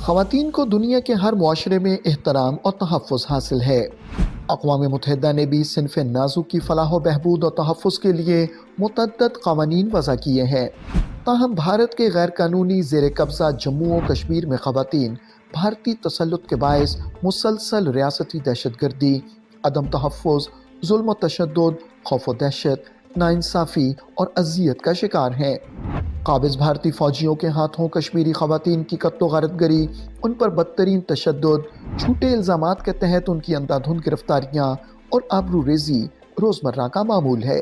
ख़वातीन को दुनिया के हर मुआशरे में एहतराम और तहफ़्फ़ुज़ हासिल है। अक़वाम मुत्तहिदा ने भी सिन्फ़ नाज़ुक की फ़लाह व बहबूद और तहफ़्फ़ुज़ के लिए मुतअद्दिद क़वानीन वज़ा किए हैं। ताहम भारत के गैर कानूनी ज़ेर कब्ज़ा जम्मू और कश्मीर में ख़वातीन भारतीय तसल्लुत के बायस मुसलसल रियासती दहशतगर्दी, अदम तहफ़्फ़ुज़, ज़ुल्म व तशद्दुद, खौफ़ व दहशत, नाइंसाफ़ी और अज़ियत का शिकार हैं। काबिज़ भारतीय फ़ौजियों के हाथों कश्मीरी ख़वातीन की कत्लो गारतगरी, उन पर बदतरीन तशद्दुद, झूठे इल्ज़ामात के तहत उनकी अंधाधुंध गिरफ्तारियाँ और आबरूरेज़ी रोज़मर्रा का मामूल है।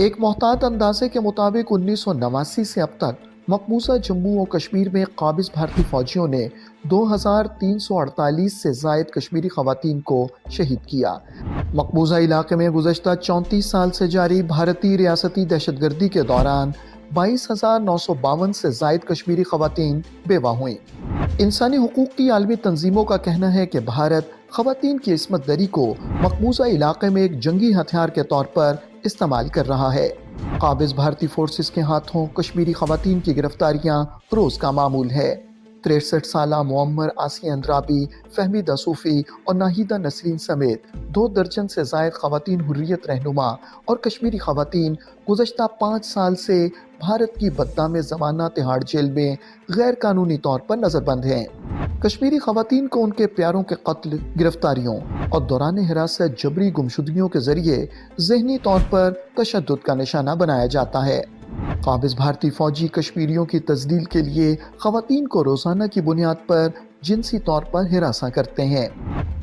एक मोहतात अंदाज़े के मुताबिक 1989 से अब तक मकबूजा जम्मू और कश्मीर में काबिज़ भारतीय फ़ौजियों ने 2348 से ज़ायद कश्मीरी ख़वातीन को शहीद किया। मकबूजा इलाके में गुज़श्ता 34 साल से जारी भारतीय रियासती दहशतगर्दी के दौरान 22,952 से ज़ायद कश्मीरी ख़वातीन बेवा हुई। इंसानी हुकूक की आलमी तंजीमों का कहना है कि भारत ख़वातीन की इस्मत दरी को मकबूजा इलाके में एक जंगी हथियार के तौर पर इस्तेमाल कर रहा है। काबिज़ भारतीय फोर्सेस के हाथों कश्मीरी ख़वातीन की गिरफ्तारियाँ रोज़ का मामूल है। 63 साला मुअम्मर आसिया अंद्राबी, फहमीदा सूफ़ी और नाहिदा नसरीन समेत 2 दर्जन से ज़ायद ख़वातीन हुर्रियत रहनुमा और कश्मीरी ख़वातीन गुज़श्ता 5 साल से भारत की बदनाम ज़माना तिहाड़ जेल में गैर कानूनी तौर पर नज़रबंद हैं। कश्मीरी ख़वातीन को उनके प्यारों के कत्ल, गिरफ्तारियों और दौरान हिरासत जबरी गुमशुदगियों के ज़रिए ज़हनी तौर पर तशद्दुद का निशाना बनाया जाता है। काबिज़ भारतीय फ़ौजी कश्मीरियों की तस्दील के लिए ख़वातीन को रोज़ाना की बुनियाद पर जिनसी तौर पर हिरासा करते हैं।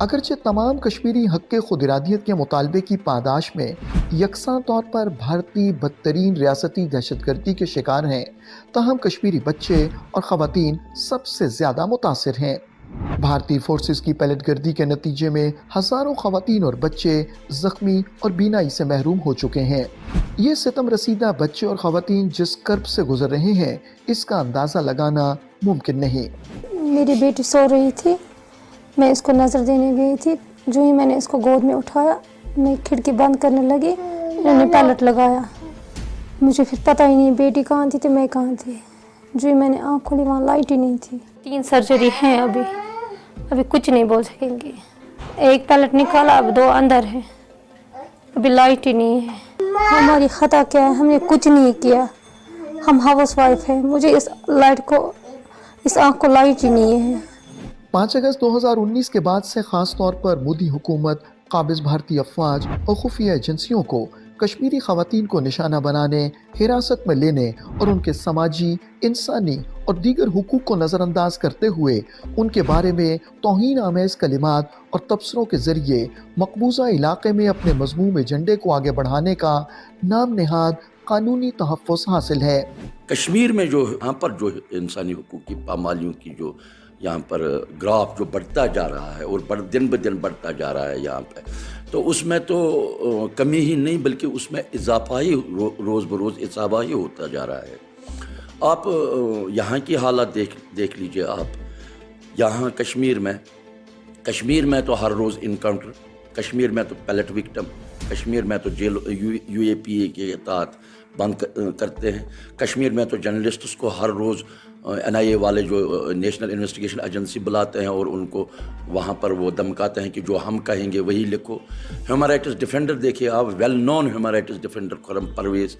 अगरचे तमाम कश्मीरी हक़ खुद इरादियत के मुतालबे की पादाश में यकसा तौर पर भारतीय बदतरीन रियासती दहशतगर्दी के शिकार हैं, ताहम कश्मीरी बच्चे और ख़वातीन सबसे ज़्यादा मुतासिर हैं। भारतीय फोर्सेस की पलटगर्दी के नतीजे में हज़ारों ख़वातीन और बच्चे ज़ख्मी और बीनाई से महरूम हो चुके हैं। ये सितम रसीदा बच्चे और ख़वातीन जिस कर्ब से गुजर रहे हैं, इसका अंदाज़ा लगाना मुमकिन नहीं। मेरी बेटी सो रही थी, मैं इसको नज़र देने गई थी। जो ही मैंने इसको गोद में उठाया, मैं खिड़की बंद करने लगी, इन्होंने पैलेट लगाया। मुझे फिर पता ही नहीं बेटी कहाँ थी तो मैं कहाँ थी। जो ही मैंने आँख खोली, वहाँ लाइट ही नहीं थी। 3 सर्जरी हैं अभी कुछ नहीं बोल सकेंगे। एक पैलेट निकाला, अब 2 अंदर हैं, अभी लाइट ही नहीं है। हमारी खता क्या है, हमने कुछ नहीं किया, हम हाउस वाइफ हैं। मुझे इस आँख को लाइट ही नहीं है। 5 अगस्त 2019 के बाद से ख़ास तौर पर मोदी हुकूमत काबिज़ भारतीय अफवाज और खुफिया एजेंसियों को कश्मीरी ख़वातीन को निशाना बनाने, हिरासत में लेने और उनके समाजी, इंसानी और दीगर हुकूक को नज़रअंदाज करते हुए उनके बारे में तौहीन आमेज़ कलिमात और तबसरों के ज़रिए मकबूजा इलाके में अपने मज़मूम एजेंडे को आगे बढ़ाने का नाम नेहाद कानूनी तहफ़्फ़ुज़ हासिल है। कश्मीर में जो यहाँ पर जो इंसानी हुकूक की पामालियों की जो यहाँ पर ग्राफ जो बढ़ता जा रहा है और दिन ब दिन बढ़ता जा रहा है यहाँ पे, तो उसमें तो कमी ही नहीं बल्कि उसमें इजाफा ही रोज़ बरोज़ इजाफा ही होता जा रहा है। आप यहाँ की हालत देख लीजिए। आप यहाँ कश्मीर में तो हर रोज़ इनकाउंटर, कश्मीर में तो पैलेट विक्टिम, कश्मीर में तो जेल UAPA के तहत बंद करते हैं। कश्मीर में तो जर्नलिस्ट्स को हर रोज़ NIA वाले जो नेशनल इन्वेस्टिगेशन एजेंसी बुलाते हैं और उनको वहाँ पर वो धमकाते हैं कि जो हम कहेंगे वही लिखो। ह्यूमन राइट्स डिफेंडर देखिए आप, well known human rights defender Khurram Parvez,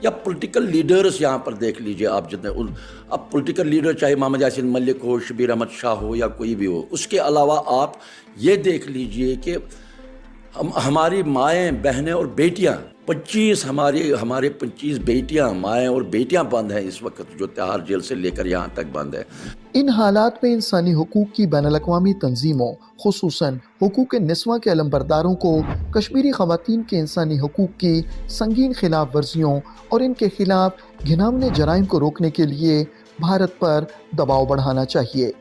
या पॉलिटिकल लीडर्स यहाँ पर देख लीजिए आप। जितने अब पॉलिटिकल लीडर चाहे मोहम्मद यासीन मलिक हो, शबीर अहमद शाह हो या कोई भी हो, उसके अलावा आप ये देख लीजिए कि हमारी माएँ, बहनें और बेटियाँ, 25 हमारे 25 बेटियाँ, माएँ और बेटियाँ बंद हैं इस वक्त, जो तिहाड़ जेल से लेकर यहाँ तक बंद है। इन हालात में इंसानी हुकूक की बैनुल-अक़वामी तंजीमों, खुसूसन हुकूक निस्वां के अलमबरदारों को कश्मीरी ख़वातीन के इंसानी हुकूक की संगीन खिलाफ वर्जियों और इनके खिलाफ घिनौने जराइम को रोकने के लिए भारत पर दबाव बढ़ाना चाहिए।